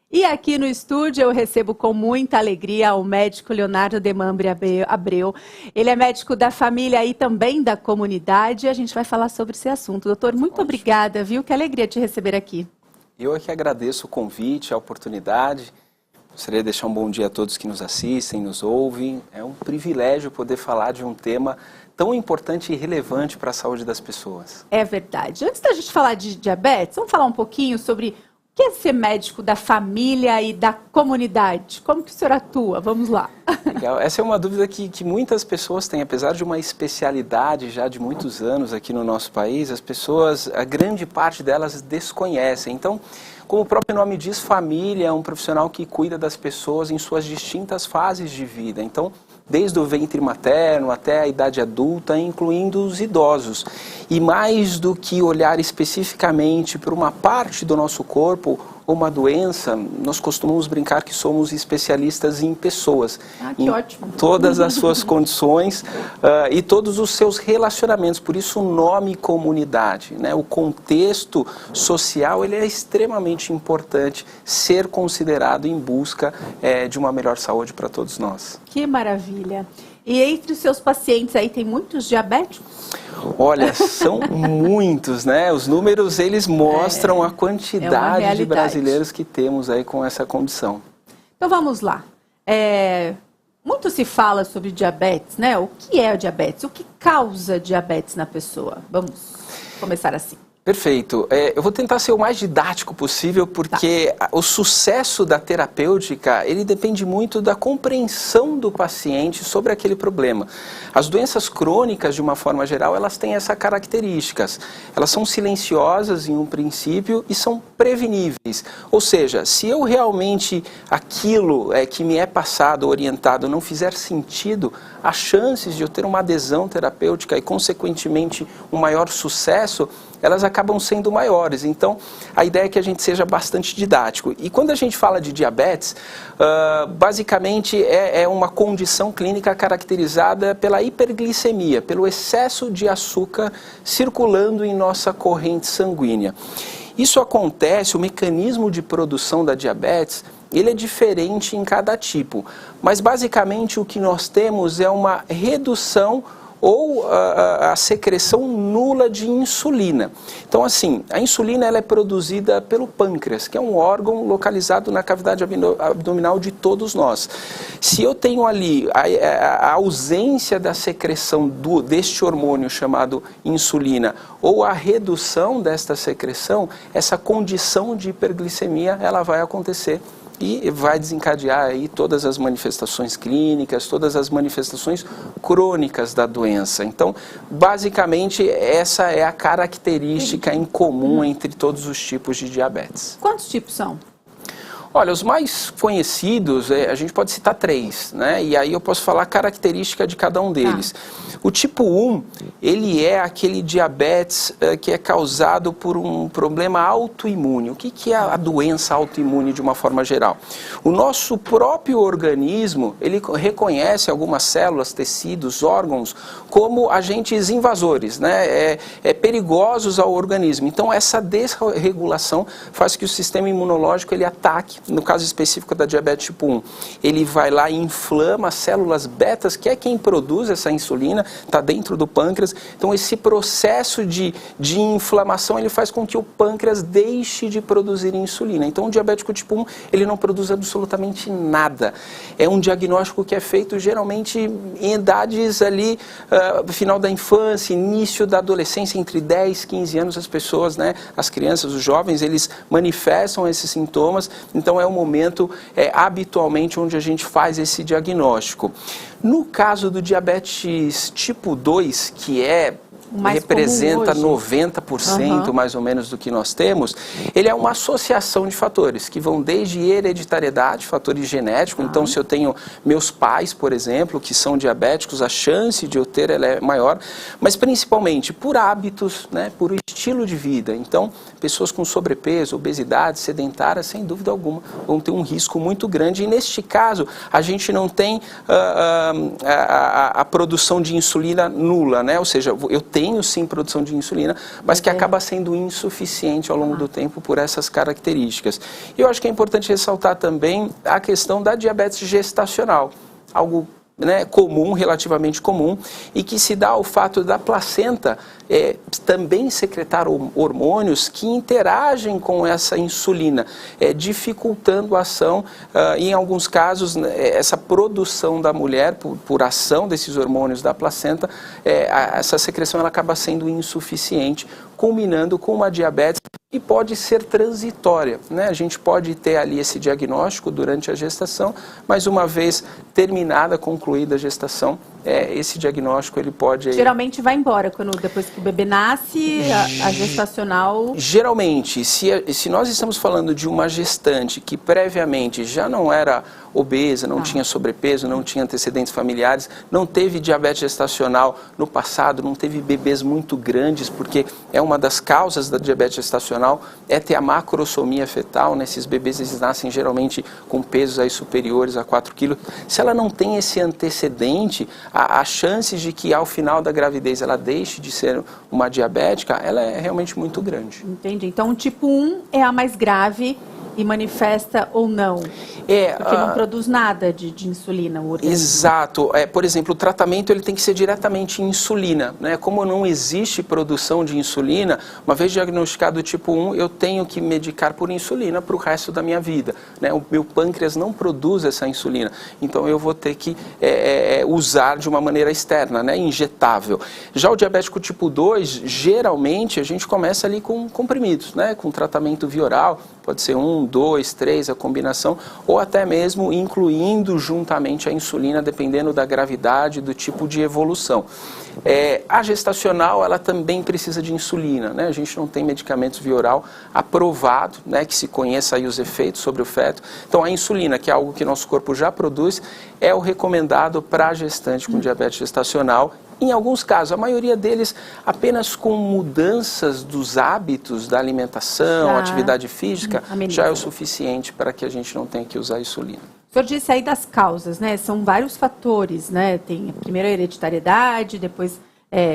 E aqui no estúdio eu recebo com muita alegria o médico Leonardo Demambri Abreu. Ele é médico da família e também da comunidade e a gente vai falar sobre esse assunto. Doutor, muito obrigada, viu? Que alegria te receber aqui. Eu é que agradeço o convite, a oportunidade. Gostaria de deixar um bom dia a todos que nos assistem, nos ouvem. É um privilégio poder falar de um tema tão importante e relevante para a saúde das pessoas. É verdade. Antes da gente falar de diabetes, vamos falar um pouquinho sobre o que é ser médico da família e da comunidade. Como que o senhor atua? Vamos lá. Legal. Essa é uma dúvida que muitas pessoas têm. Apesar de uma especialidade já de muitos anos aqui no nosso país, as pessoas, a grande parte delas desconhecem. Então, como o próprio nome diz, família é um profissional que cuida das pessoas em suas distintas fases de vida. Então, desde o ventre materno até a idade adulta, incluindo os idosos. E mais do que olhar especificamente para uma parte do nosso corpo ou uma doença, nós costumamos brincar que somos especialistas em pessoas. Que ótimo. Todas as suas condições e todos os seus relacionamentos. Por isso o nome comunidade, né? O contexto social, ele é extremamente importante ser considerado em busca de uma melhor saúde para todos nós. Que maravilha. E entre os seus pacientes aí tem muitos diabéticos? Olha, são muitos, né? Os números, eles mostram a quantidade de brasileiros que temos aí com essa condição. Então vamos lá. Muito se fala sobre diabetes, né? O que é a diabetes? O que causa diabetes na pessoa? Vamos começar assim. Perfeito. Eu vou tentar ser o mais didático possível, porque o sucesso da terapêutica, ele depende muito da compreensão do paciente sobre aquele problema. As doenças crônicas, de uma forma geral, elas têm essas características. Elas são silenciosas em um princípio e são preveníveis. Ou seja, se eu realmente aquilo que me é passado, orientado, não fizer sentido, as chances de eu ter uma adesão terapêutica e, consequentemente, um maior sucesso, elas acabam sendo maiores. Então, a ideia é que a gente seja bastante didático. E quando a gente fala de diabetes, basicamente é uma condição clínica caracterizada pela hiperglicemia, pelo excesso de açúcar circulando em nossa corrente sanguínea. Isso acontece, o mecanismo de produção da diabetes, ele é diferente em cada tipo, mas basicamente o que nós temos é uma redução ou a secreção nula de insulina. Então, assim, a insulina ela é produzida pelo pâncreas, que é um órgão localizado na cavidade abdominal de todos nós. Se eu tenho ali a ausência da secreção deste hormônio chamado insulina ou a redução desta secreção, essa condição de hiperglicemia ela vai acontecer e vai desencadear aí todas as manifestações clínicas, todas as manifestações crônicas da doença. Então, basicamente, essa é a característica em comum entre todos os tipos de diabetes. Quantos tipos são? Olha, os mais conhecidos, a gente pode citar 3, né? E aí eu posso falar a característica de cada um deles. O tipo 1, ele é aquele diabetes que é causado por um problema autoimune. O que é a doença autoimune de uma forma geral? O nosso próprio organismo, ele reconhece algumas células, tecidos, órgãos, como agentes invasores, né? Perigosos ao organismo. Então, essa desregulação faz que o sistema imunológico ele ataque. No caso específico da diabetes tipo 1, ele vai lá e inflama as células betas, que é quem produz essa insulina, está dentro do pâncreas. Então, esse processo de inflamação, ele faz com que o pâncreas deixe de produzir insulina. Então, o diabético tipo 1, ele não produz absolutamente nada. É um diagnóstico que é feito, geralmente, em idades ali, final da infância, início da adolescência, entre 10 e 15 anos, as pessoas, né, as crianças, os jovens, eles manifestam esses sintomas. Então, é o momento, habitualmente, onde a gente faz esse diagnóstico. No caso do diabetes tipo 2, que representa 90% mais ou menos do que nós temos, ele é uma associação de fatores que vão desde hereditariedade, fatores genéticos. Então, se eu tenho meus pais, por exemplo, que são diabéticos, a chance de eu ter ela é maior, mas principalmente por hábitos, né, por estilo de vida. Então, pessoas com sobrepeso, obesidade, sedentária, sem dúvida alguma, vão ter um risco muito grande. E neste caso, a gente não tem a produção de insulina nula, né? Ou seja, eu tenho sim produção de insulina, mas que acaba sendo insuficiente ao longo do tempo por essas características. E eu acho que é importante ressaltar também a questão da diabetes gestacional, algo comum, relativamente comum, e que se dá ao fato da placenta também secretar hormônios que interagem com essa insulina, dificultando a ação, e em alguns casos, essa produção da mulher, por ação desses hormônios da placenta, essa secreção ela acaba sendo insuficiente, culminando com uma diabetes que pode ser transitória, né? A gente pode ter ali esse diagnóstico durante a gestação, mas uma vez terminada, concluída a gestação, esse diagnóstico ele pode... Geralmente vai embora, depois que o bebê nasce, a gestacional... Geralmente, se nós estamos falando de uma gestante que previamente já não era obesa, não tinha sobrepeso, não tinha antecedentes familiares, não teve diabetes gestacional no passado, não teve bebês muito grandes, porque é uma das causas da diabetes gestacional, ter a macrosomia fetal, né? Esses bebês eles nascem geralmente com pesos aí superiores a 4 quilos. Se ela não tem esse antecedente, a chance de que ao final da gravidez ela deixe de ser uma diabética, ela é realmente muito grande. Entendi. Então o tipo 1 é a mais grave e manifesta ou não? Porque não produz nada de insulina o organismo. Exato. Por exemplo, o tratamento ele tem que ser diretamente insulina, né? Como não existe produção de insulina, uma vez diagnosticado o tipo 1, eu tenho que medicar por insulina para o resto da minha vida, né? O meu pâncreas não produz essa insulina, então eu vou ter que usar de uma maneira externa, né? Injetável. Já o diabético tipo 2, geralmente a gente começa ali com comprimidos, né? Com tratamento via oral, pode ser 1, 2, 3, a combinação, ou até mesmo incluindo juntamente a insulina, dependendo da gravidade, do tipo de evolução. A gestacional, ela também precisa de insulina, né? A gente não tem medicamentos via oral aprovado, né? Que se conheça aí os efeitos sobre o feto. Então, a insulina, que é algo que nosso corpo já produz, é o recomendado para a gestante com diabetes gestacional. Em alguns casos, a maioria deles apenas com mudanças dos hábitos da alimentação, atividade física, já é o suficiente para que a gente não tenha que usar insulina. O senhor disse aí das causas, né? São vários fatores, né? Tem primeiro a hereditariedade, depois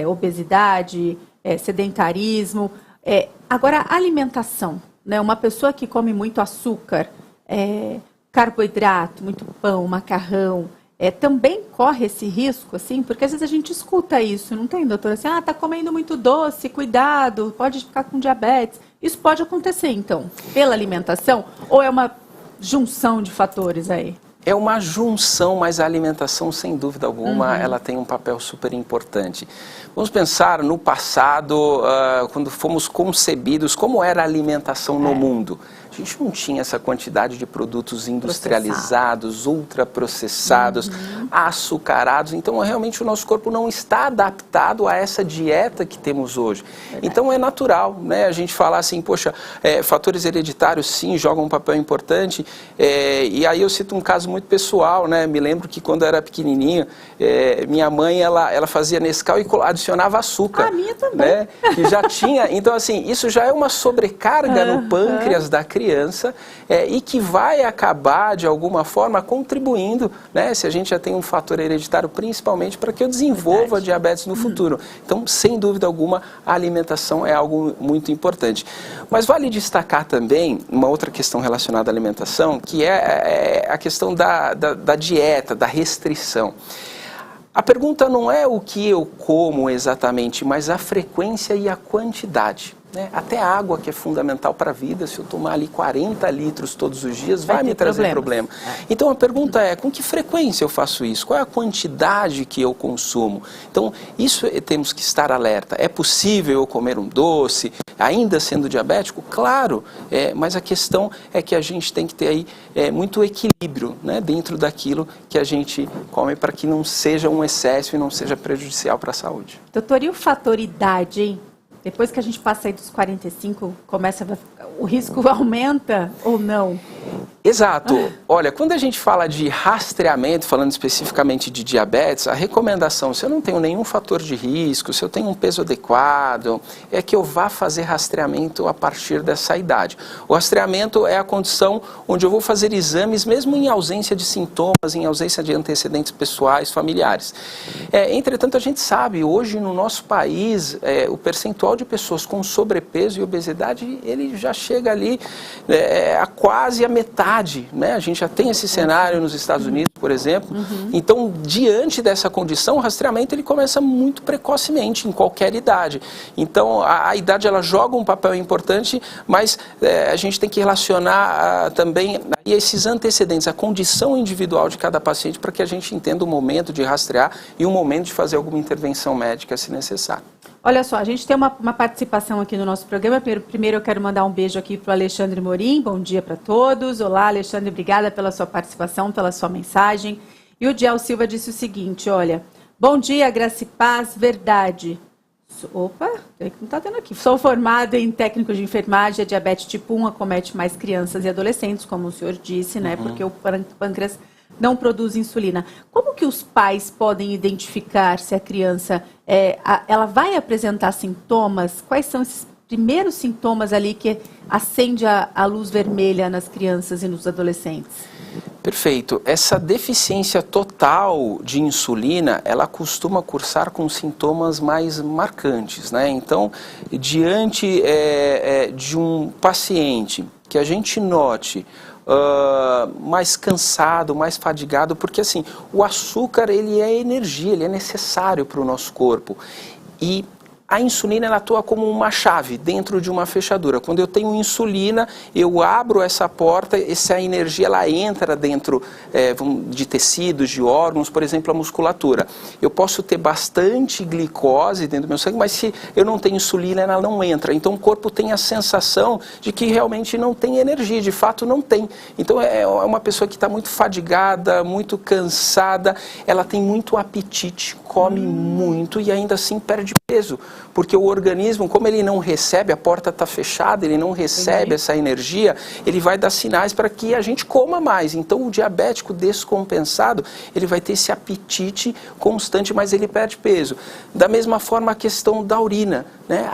obesidade, sedentarismo. Agora, a alimentação, né? Uma pessoa que come muito açúcar, carboidrato, muito pão, macarrão, também corre esse risco, assim? Porque às vezes a gente escuta isso, não tem, doutora? Assim, tá comendo muito doce, cuidado, pode ficar com diabetes. Isso pode acontecer, então, pela alimentação? Ou é uma junção de fatores aí? É uma junção, mas a alimentação, sem dúvida alguma, ela tem um papel super importante. Vamos pensar no passado, quando fomos concebidos, como era a alimentação no mundo. A gente não tinha essa quantidade de produtos industrializados, ultraprocessados, açucarados. Então, realmente, o nosso corpo não está adaptado a essa dieta que temos hoje. Então, é natural, né? A gente falar assim, poxa, fatores hereditários, sim, jogam um papel importante. E aí eu cito um caso muito pessoal, né? Me lembro que quando eu era pequenininho, minha mãe, ela fazia Nescau e adicionava açúcar. A minha também. Né? E já tinha, então assim, isso já é uma sobrecarga no pâncreas da criança e que vai acabar, de alguma forma, contribuindo, né? Se a gente já tem um fator hereditário, principalmente para que eu desenvolva diabetes no futuro. Então, sem dúvida alguma, a alimentação é algo muito importante. Mas vale destacar também uma outra questão relacionada à alimentação, que é a questão da dieta, da restrição. A pergunta não é o que eu como exatamente, mas a frequência e a quantidade. Né? Até a água, que é fundamental para a vida, se eu tomar ali 40 litros todos os dias, vai me trazer problema. Então a pergunta é, com que frequência eu faço isso? Qual é a quantidade que eu consumo? Então isso temos que estar alerta. É possível eu comer um doce, ainda sendo diabético? Claro, mas a questão é que a gente tem que ter aí muito equilíbrio, né, dentro daquilo que a gente come, para que não seja um excesso e não seja prejudicial para a saúde. Doutor, e o fator idade, hein? Depois que a gente passa aí dos 45, o risco aumenta ou não? Exato. Olha, quando a gente fala de rastreamento, falando especificamente de diabetes, a recomendação, se eu não tenho nenhum fator de risco, se eu tenho um peso adequado, é que eu vá fazer rastreamento a partir dessa idade. O rastreamento é a condição onde eu vou fazer exames, mesmo em ausência de sintomas, em ausência de antecedentes pessoais, familiares. Entretanto, a gente sabe, hoje no nosso país, o percentual de pessoas com sobrepeso e obesidade, ele já chega ali a quase a metade. Né? A gente já tem esse cenário nos Estados Unidos, por exemplo. Então, diante dessa condição, o rastreamento ele começa muito precocemente, em qualquer idade. Então, a idade ela joga um papel importante, mas a gente tem que relacionar também esses antecedentes, a condição individual de cada paciente, para que a gente entenda o momento de rastrear e o momento de fazer alguma intervenção médica, se necessário. Olha só, a gente tem uma participação aqui no nosso programa. Primeiro eu quero mandar um beijo aqui para o Alexandre Morim. Bom dia para todos. Olá, Alexandre, obrigada pela sua participação, pela sua mensagem. E o Diel Silva disse o seguinte, olha, bom dia, graça e paz, verdade. Opa, não está tendo aqui. Sou formado em técnico de enfermagem, a diabetes tipo 1 acomete mais crianças e adolescentes, como o senhor disse, né? Porque o pâncreas não produz insulina. Como que os pais podem identificar se a criança ela vai apresentar sintomas? Quais são esses primeiros sintomas ali que acende a luz vermelha nas crianças e nos adolescentes? Perfeito. Essa deficiência total de insulina, ela costuma cursar com sintomas mais marcantes, né? Então, diante de um paciente que a gente note mais cansado, mais fadigado, porque assim, o açúcar ele é energia, ele é necessário para o nosso corpo. E a insulina ela atua como uma chave dentro de uma fechadura. Quando eu tenho insulina, eu abro essa porta, essa energia ela entra dentro de tecidos, de órgãos, por exemplo, a musculatura. Eu posso ter bastante glicose dentro do meu sangue, mas se eu não tenho insulina, ela não entra. Então o corpo tem a sensação de que realmente não tem energia, de fato não tem. Então é uma pessoa que está muito fadigada, muito cansada, ela tem muito apetite, come muito e ainda assim perde peso. Porque o organismo, como ele não recebe, a porta está fechada, ele não recebe essa energia, ele vai dar sinais para que a gente coma mais. Então o diabético descompensado, ele vai ter esse apetite constante, mas ele perde peso. Da mesma forma a questão da urina, né?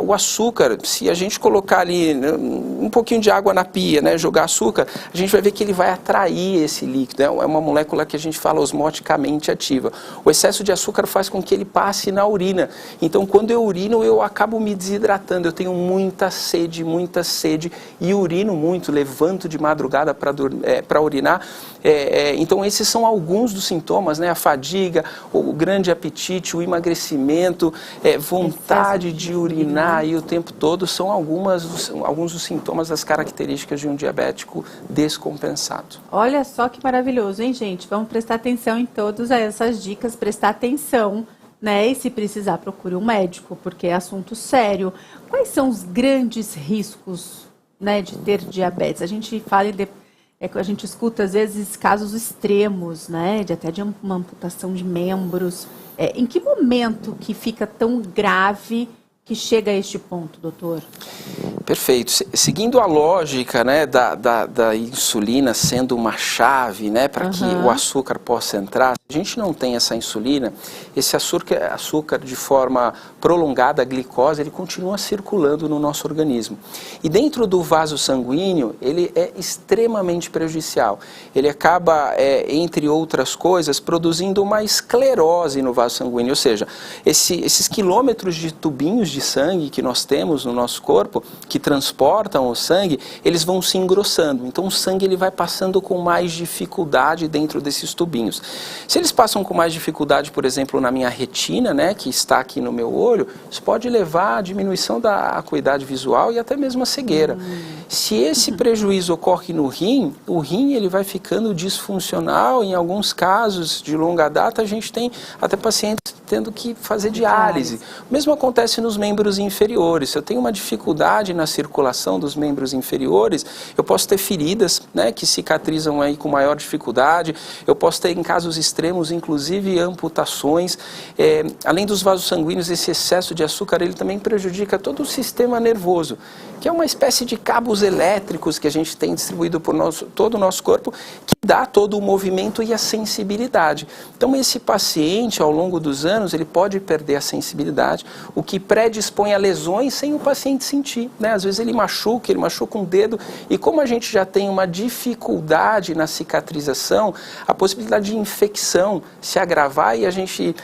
O açúcar, se a gente colocar ali um pouquinho de água na pia, né? Jogar açúcar, a gente vai ver que ele vai atrair esse líquido. É uma molécula que a gente fala osmoticamente ativa. O excesso de açúcar faz com que ele passe na urina. Então, quando eu urino, eu acabo me desidratando, eu tenho muita sede e urino muito, levanto de madrugada para urinar. Então, esses são alguns dos sintomas, né? A fadiga, o grande apetite, o emagrecimento, vontade de urinar aí o tempo todo, são alguns dos sintomas, das características de um diabético descompensado. Olha só que maravilhoso, hein, gente? Vamos prestar atenção em todas essas dicas, prestar atenção, né? E se precisar, procure um médico, porque é assunto sério. Quais são os grandes riscos, né, de ter diabetes? A gente fala, a gente escuta às vezes casos extremos, né, até de uma amputação de membros. Em que momento que fica tão grave que chega a este ponto, doutor? Perfeito. Seguindo a lógica, né, da insulina sendo uma chave, né, para que o açúcar possa entrar, se a gente não tem essa insulina, esse açúcar de forma prolongada, a glicose, ele continua circulando no nosso organismo. E dentro do vaso sanguíneo, ele é extremamente prejudicial. Ele acaba, entre outras coisas, produzindo uma esclerose no vaso sanguíneo, ou seja, esses quilômetros de tubinhos de sangue que nós temos no nosso corpo, que transportam o sangue, eles vão se engrossando. Então o sangue ele vai passando com mais dificuldade dentro desses tubinhos. Se eles passam com mais dificuldade, por exemplo, na minha retina, né, que está aqui no meu olho, isso pode levar à diminuição da acuidade visual e até mesmo a cegueira. Se esse prejuízo ocorre no rim, o rim ele vai ficando disfuncional. Em alguns casos de longa data, a gente tem até pacientes tendo que fazer diálise. O mesmo acontece nos membros inferiores. Se eu tenho uma dificuldade na circulação dos membros inferiores, eu posso ter feridas, né, que cicatrizam aí com maior dificuldade. Eu posso ter, em casos extremos, inclusive amputações. Além dos vasos sanguíneos, esse excesso de açúcar ele também prejudica todo o sistema nervoso, que é uma espécie de cabos campos elétricos que a gente tem distribuído por todo o nosso corpo, que dá todo o movimento e a sensibilidade. Então, esse paciente, ao longo dos anos, ele pode perder a sensibilidade, o que predispõe a lesões sem o paciente sentir, né? Às vezes ele machuca um dedo, e como a gente já tem uma dificuldade na cicatrização, a possibilidade de infecção se agravar e a gente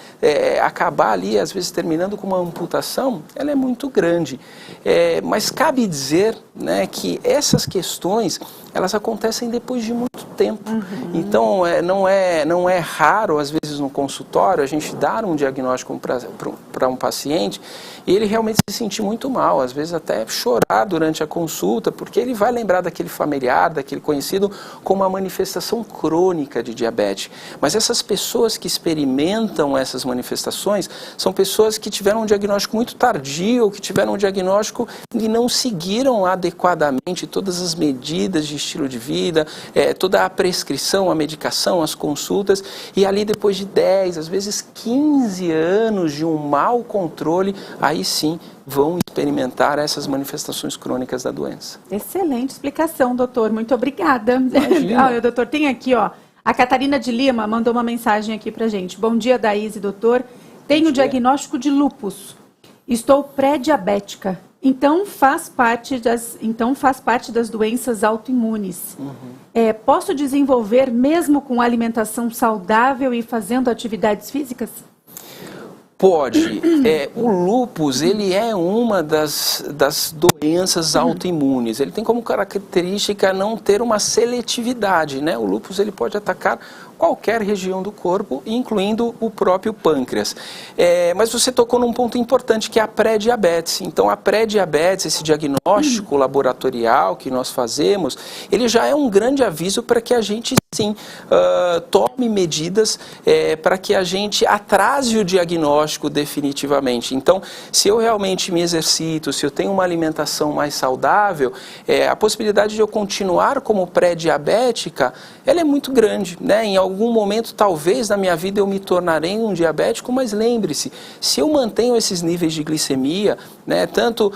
acabar ali, às vezes terminando com uma amputação, ela é muito grande. Mas cabe dizer, né, que essas questões, elas acontecem depois de muito tempo. Então, não é raro, às vezes, no consultório, a gente dar um diagnóstico para um paciente e ele realmente se sentir muito mal, às vezes até chorar durante a consulta, porque ele vai lembrar daquele familiar, daquele conhecido, com uma manifestação crônica de diabetes. Mas essas pessoas que experimentam essas manifestações são pessoas que tiveram um diagnóstico muito tardio, que tiveram um diagnóstico e não seguiram adequadamente todas as medidas de estilo de vida, toda a prescrição, a medicação, as consultas, e ali depois de 10, às vezes 15 anos de um mau controle, aí sim vão experimentar essas manifestações crônicas da doença. Excelente explicação, doutor. Muito obrigada. Imagina. Doutor, tem aqui, ó, a Catarina de Lima mandou uma mensagem aqui pra gente. Bom dia, Daíse, doutor. Tenho diagnóstico de lúpus. Estou pré-diabética. Então faz parte das doenças autoimunes. Posso desenvolver mesmo com alimentação saudável e fazendo atividades físicas? Pode. O lúpus, ele é uma das doenças autoimunes. Ele tem como característica não ter uma seletividade, né? O lúpus, ele pode atacar qualquer região do corpo, incluindo o próprio pâncreas. Mas você tocou num ponto importante, que é a pré-diabetes. Então, a pré-diabetes, esse diagnóstico laboratorial que nós fazemos, ele já é um grande aviso para que a gente, sim, tome medidas para que a gente atrase o diagnóstico definitivamente. Então, se eu realmente me exercito, se eu tenho uma alimentação mais saudável, a possibilidade de eu continuar como pré-diabética, ela é muito grande, né? Em algum momento, talvez, na minha vida eu me tornarei um diabético, mas lembre-se, se eu mantenho esses níveis de glicemia, né, tanto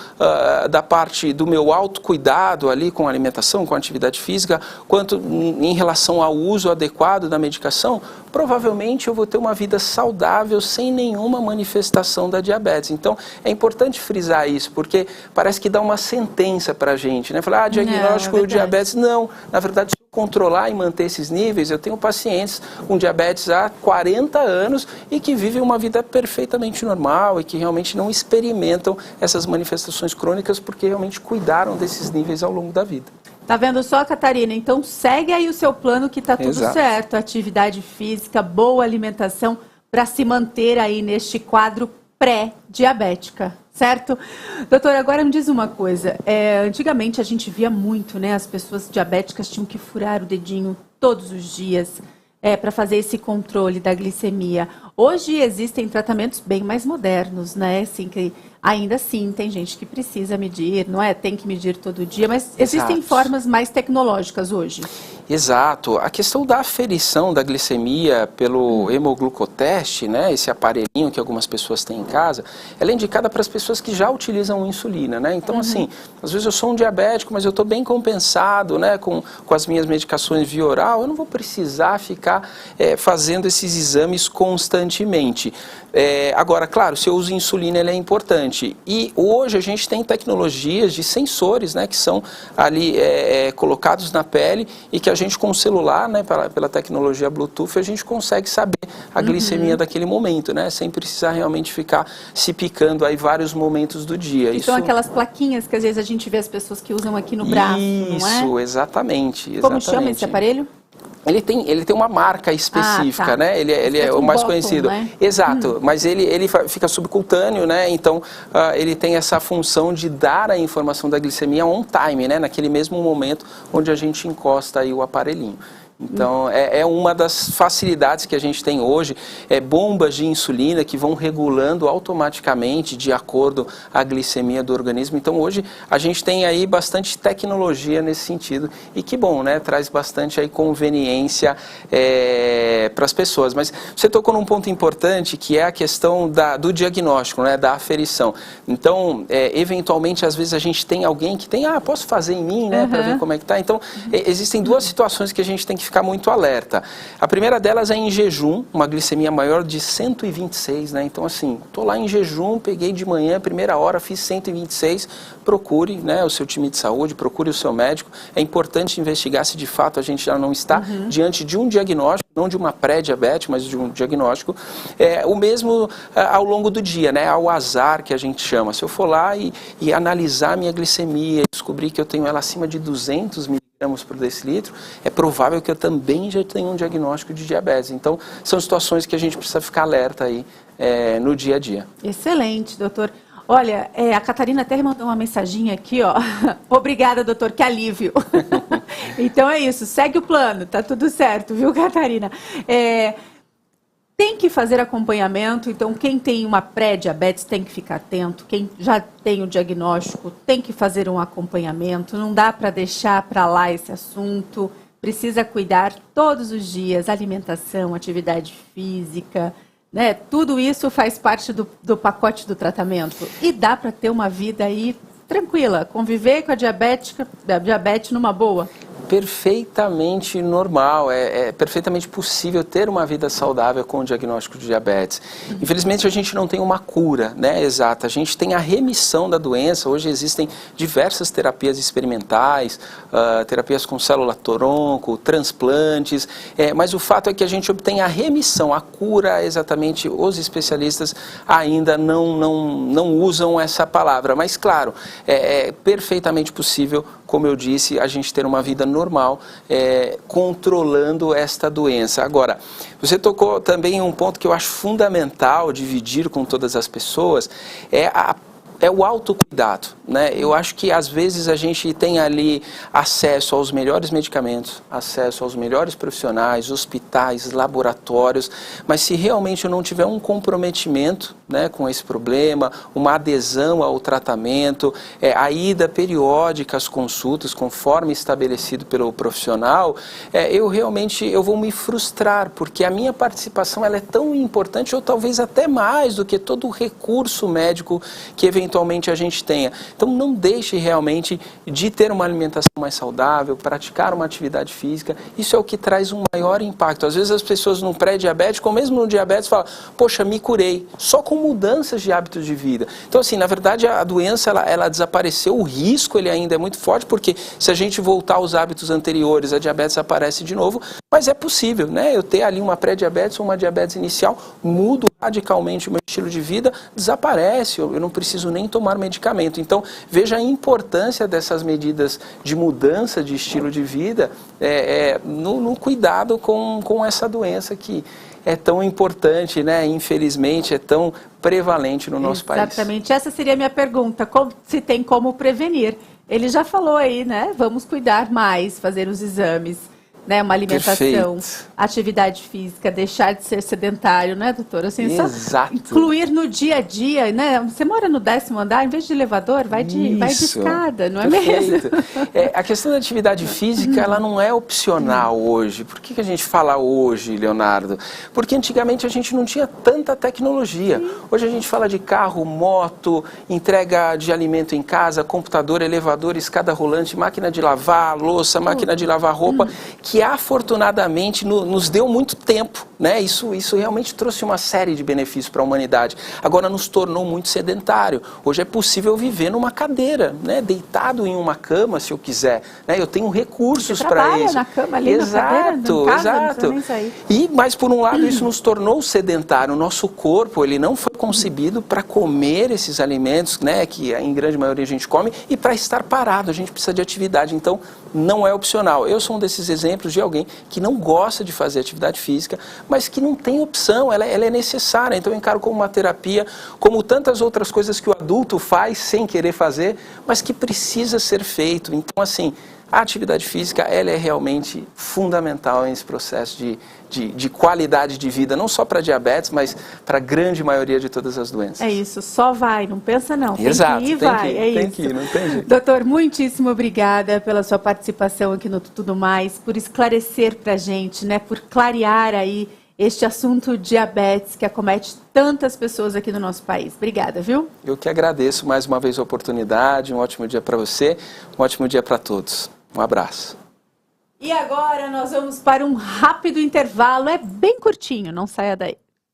da parte do meu autocuidado ali com a alimentação, com a atividade física, quanto em relação ao uso adequado da medicação, provavelmente eu vou ter uma vida saudável sem nenhuma manifestação da diabetes. Então, é importante frisar isso, porque parece que dá uma sentença para a gente, né? Falar, diagnóstico de diabetes. Não, na verdade, se eu controlar e manter esses níveis, eu tenho pacientes com diabetes há 40 anos e que vivem uma vida perfeitamente normal e que realmente não experimentam essas manifestações crônicas porque realmente cuidaram desses níveis ao longo da vida. Tá vendo só, Catarina? Então segue aí o seu plano que tá tudo certo. Atividade física, boa alimentação para se manter aí neste quadro pré-diabética, certo? Doutor, agora me diz uma coisa. Antigamente a gente via muito, né? As pessoas diabéticas tinham que furar o dedinho todos os dias para fazer esse controle da glicemia. Hoje existem tratamentos bem mais modernos, né? Assim, que ainda assim tem gente que precisa medir, não é? Tem que medir todo dia, mas existem formas mais tecnológicas hoje. Exato. A questão da aferição da glicemia pelo hemoglucoteste, né, esse aparelhinho que algumas pessoas têm em casa, ela é indicada para as pessoas que já utilizam insulina, né? Então, assim, às vezes eu sou um diabético, mas eu estou bem compensado, né, com as minhas medicações via oral, eu não vou precisar ficar fazendo esses exames constantemente. Agora, claro, se eu uso insulina, ele é importante. E hoje a gente tem tecnologias de sensores, né, que são ali colocados na pele e que a gente com o celular, né, pela tecnologia Bluetooth, a gente consegue saber a glicemia daquele momento, né, sem precisar realmente ficar se picando aí vários momentos do dia. São aquelas plaquinhas que às vezes a gente vê as pessoas que usam aqui no braço, não é? Isso, exatamente. Como chama esse aparelho? Ele tem uma marca específica, né? Ele é o mais conhecido. Né? Exato, mas ele fica subcutâneo, né? Então, ele tem essa função de dar a informação da glicemia on time, né? Naquele mesmo momento onde a gente encosta aí o aparelhinho. Então, é uma das facilidades que a gente tem hoje, bombas de insulina que vão regulando automaticamente de acordo a glicemia do organismo. Então, hoje a gente tem aí bastante tecnologia nesse sentido e que bom, né? Traz bastante aí conveniência para as pessoas. Mas você tocou num ponto importante que é a questão do diagnóstico, né? Da aferição. Então, eventualmente, às vezes a gente tem alguém que tem, posso fazer em mim, né? Para ver como é que tá. Então, existem duas situações que a gente tem que ficar muito alerta. A primeira delas é em jejum, uma glicemia maior de 126, né? Então, assim, tô lá em jejum, peguei de manhã, primeira hora, fiz 126, procure, né, o seu time de saúde, procure o seu médico. É importante investigar se de fato a gente já não está diante de um diagnóstico, não de uma pré-diabetes, mas de um diagnóstico. O mesmo ao longo do dia, né? Ao azar que a gente chama. Se eu for lá e analisar a minha glicemia, descobrir que eu tenho ela acima de 200 miligramas por decilitro, é provável que eu também já tenha um diagnóstico de diabetes. Então, são situações que a gente precisa ficar alerta aí no dia a dia. Excelente, doutor. Olha, a Catarina até mandou uma mensaginha aqui, ó. Obrigada, doutor, que alívio. Então é isso, segue o plano, tá tudo certo, viu, Catarina? Tem que fazer acompanhamento, então quem tem uma pré-diabetes tem que ficar atento, quem já tem o diagnóstico tem que fazer um acompanhamento, não dá para deixar para lá esse assunto, precisa cuidar todos os dias, alimentação, atividade física, né? Tudo isso faz parte do pacote do tratamento e dá para ter uma vida aí tranquila, conviver com a diabetes numa boa. Perfeitamente normal, é perfeitamente possível ter uma vida saudável com o diagnóstico de diabetes. Infelizmente a gente não tem uma cura, né, exata, a gente tem a remissão da doença. Hoje existem diversas terapias experimentais, terapias com célula-tronco, transplantes, mas o fato é que a gente obtém a remissão, a cura, exatamente os especialistas ainda não usam essa palavra, mas claro, é perfeitamente possível, como eu disse, a gente ter uma vida normal, controlando esta doença. Agora, você tocou também em um ponto que eu acho fundamental dividir com todas as pessoas, é o autocuidado, né? Eu acho que às vezes a gente tem ali acesso aos melhores medicamentos, acesso aos melhores profissionais, hospitais, laboratórios, mas se realmente eu não tiver um comprometimento, né, com esse problema, uma adesão ao tratamento, a ida periódica às consultas, conforme estabelecido pelo profissional, eu vou me frustrar, porque a minha participação ela é tão importante, ou talvez até mais do que todo o recurso médico que eventualmente a gente tenha. Então não deixe realmente de ter uma alimentação mais saudável, praticar uma atividade física, isso é o que traz um maior impacto. Às vezes as pessoas no pré-diabético, ou mesmo no diabetes, falam, poxa, me curei, só com mudanças de hábitos de vida. Então assim, na verdade a doença ela desapareceu, o risco ele ainda é muito forte, porque se a gente voltar aos hábitos anteriores, a diabetes aparece de novo, mas é possível, né? Eu ter ali uma pré-diabetes ou uma diabetes inicial, mudo radicalmente o meu estilo de vida, desaparece, eu não preciso nem tomar medicamento. Então, veja a importância dessas medidas de mudança de estilo de vida no cuidado com essa doença que é tão importante, né? Infelizmente, é tão prevalente no nosso país. Exatamente. Essa seria a minha pergunta, se tem como prevenir. Ele já falou aí, né? Vamos cuidar mais, fazer os exames, né? Uma alimentação, atividade física, deixar de ser sedentário, né, doutora? Assim, exato. Só incluir no dia a dia, né? Você mora no 10º andar, em vez de elevador, vai de escada, não é mesmo? A questão da atividade física, ela não é opcional hoje. Por que a gente fala hoje, Leonardo? Porque antigamente a gente não tinha tanta tecnologia. Hoje a gente fala de carro, moto, entrega de alimento em casa, computador, elevador, escada rolante, máquina de lavar louça, máquina de lavar roupa, que afortunadamente nos deu muito tempo, né? Isso realmente trouxe uma série de benefícios para a humanidade. Agora nos tornou muito sedentário. Hoje é possível viver numa cadeira, né? Deitado em uma cama, se eu quiser, né? Eu tenho recursos para isso. Na cama ali, exato, na cadeira, exato. Mas por um lado isso nos tornou sedentário. O nosso corpo ele não foi concebido para comer esses alimentos, né? Que em grande maioria a gente come, e para estar parado. A gente precisa de atividade. Então não é opcional. Eu sou um desses exemplos de alguém que não gosta de fazer atividade física, mas que não tem opção, ela é necessária. Então eu encaro como uma terapia, como tantas outras coisas que o adulto faz sem querer fazer, mas que precisa ser feito. Então assim, a atividade física, ela é realmente fundamental nesse processo de qualidade de vida, não só para diabetes, mas para a grande maioria de todas as doenças. É isso, só vai, não pensa não. Exato, tem que ir, vai, tem que ir, não tem jeito. Doutor, muitíssimo obrigada pela sua participação aqui no Tudo Mais, por esclarecer para a gente, né, por clarear aí este assunto diabetes que acomete tantas pessoas aqui no nosso país. Obrigada, viu? Eu que agradeço mais uma vez a oportunidade, um ótimo dia para você, um ótimo dia para todos. Um abraço. E agora nós vamos para um rápido intervalo, é bem curtinho, não saia daí.